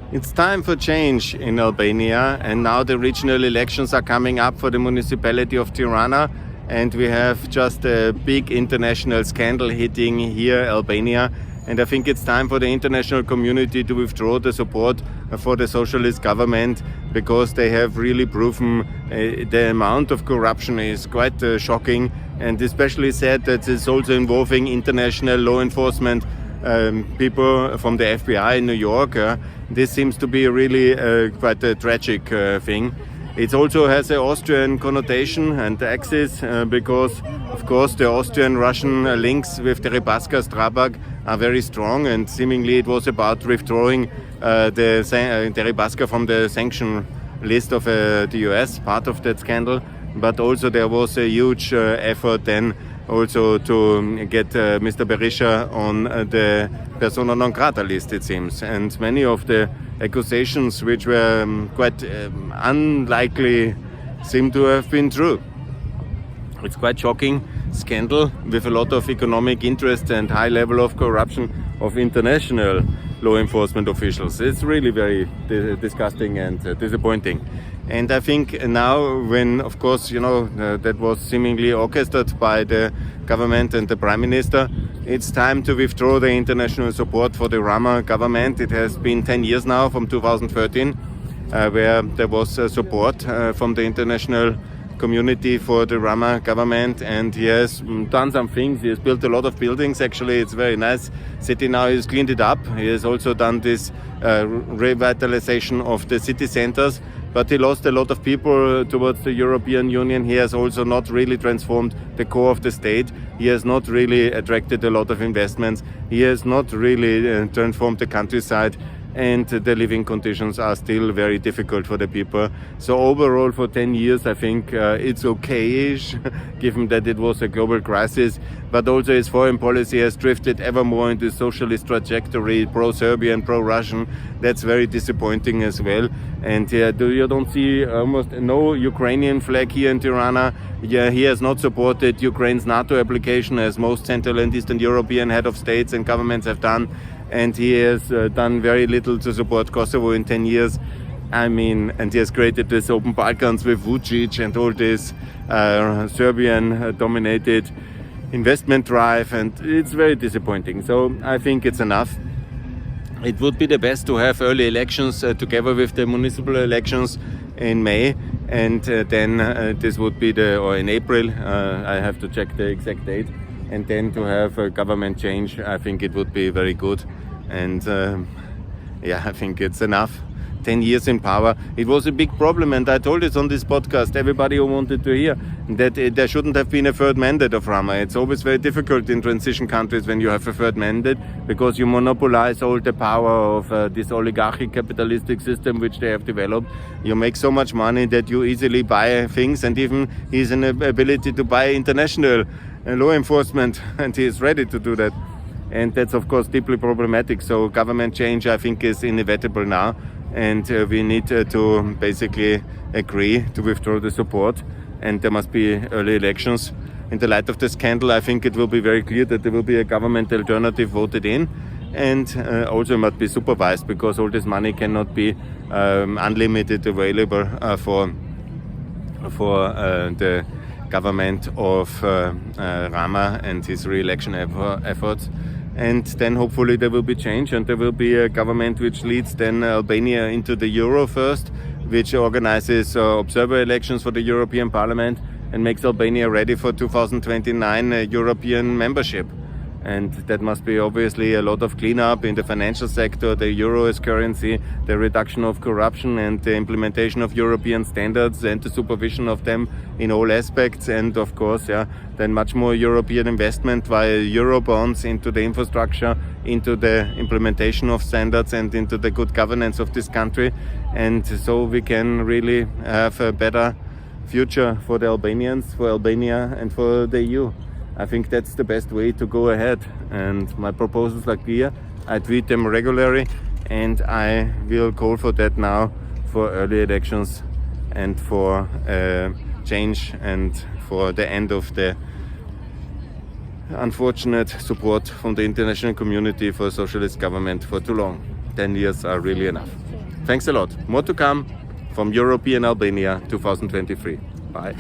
It's time for change in Albania, and now the regional elections are coming up for the municipality of Tirana, and we have just a big international scandal hitting here, Albania. And I think it's time for the international community to withdraw the support for the socialist government, because they have really proven the amount of corruption is quite shocking, and especially sad that it's also involving international law enforcement people from the FBI in New York. This seems to be really quite a tragic thing. It also has an Austrian connotation and axis because, of course, the Austrian-Russian links with the Deripaska Strabag are very strong, and seemingly it was about withdrawing the Deripaska from the sanction list of the US, part of that scandal. But also there was a huge effort then also to get Mr. Berisha on the persona non grata list, it seems. And many of the accusations, which were quite unlikely, seem to have been true. It's quite shocking scandal with a lot of economic interest and high level of corruption of international law enforcement officials. It's really very disgusting and disappointing. And I think now, when, of course, that was seemingly orchestrated by the government and the Prime Minister, it's time to withdraw the international support for the Rama government. It has been 10 years now, from 2013, where there was support from the international community for the Rama government, and he has done some things. He has built a lot of buildings. Actually, it's very nice city now. He's cleaned it up. He has also done this revitalization of the city centers, but he lost a lot of people towards the European Union. He has also not really transformed the core of the state. He has not really attracted a lot of investments. He has not really transformed the countryside, and the living conditions are still very difficult for the people. So overall, for 10 years, I think it's okay-ish, given that it was a global crisis. But also his foreign policy has drifted ever more into socialist trajectory, pro-Serbian, pro-Russian. That's very disappointing as well. And you don't see almost no Ukrainian flag here in Tirana. Yeah, he has not supported Ukraine's NATO application, as most Central and Eastern European head of states and governments have done. And he has done very little to support Kosovo in 10 years. And he has created this Open Balkans with Vucic and all this Serbian-dominated investment drive, and it's very disappointing. So I think it's enough. It would be the best to have early elections together with the municipal elections in May, and then this would be in April. I have to check the exact date. And then to have a government change, I think it would be very good. And I think it's enough. 10 years in power. It was a big problem, and I told it on this podcast, everybody who wanted to hear, that there shouldn't have been a third mandate of Rama. It's always very difficult in transition countries when you have a third mandate, because you monopolize all the power of this oligarchic capitalistic system which they have developed. You make so much money that you easily buy things, and even he's an ability to buy international law enforcement, and he is ready to do that. And that's, of course, deeply problematic. So government change, I think, is inevitable now. And we need to basically agree to withdraw the support. And there must be early elections. In the light of the scandal, I think it will be very clear that there will be a government alternative voted in. And also must be supervised, because all this money cannot be unlimited available for the government of Rama and his re-election efforts. And then hopefully there will be change, and there will be a government which leads then Albania into the Euro first, which organizes observer elections for the European Parliament and makes Albania ready for 2029 European membership. And that must be obviously a lot of cleanup in the financial sector, the euro as currency, the reduction of corruption, and the implementation of European standards and the supervision of them in all aspects. And of course, then much more European investment via euro bonds into the infrastructure, into the implementation of standards, and into the good governance of this country. And so we can really have a better future for the Albanians, for Albania, and for the EU. I think that's the best way to go ahead, and my proposals are clear. I tweet them regularly, and I will call for that now, for early elections and for change, and for the end of the unfortunate support from the international community for a socialist government for too long. 10 years are really enough. Thanks a lot. More to come from European Albania 2023. Bye.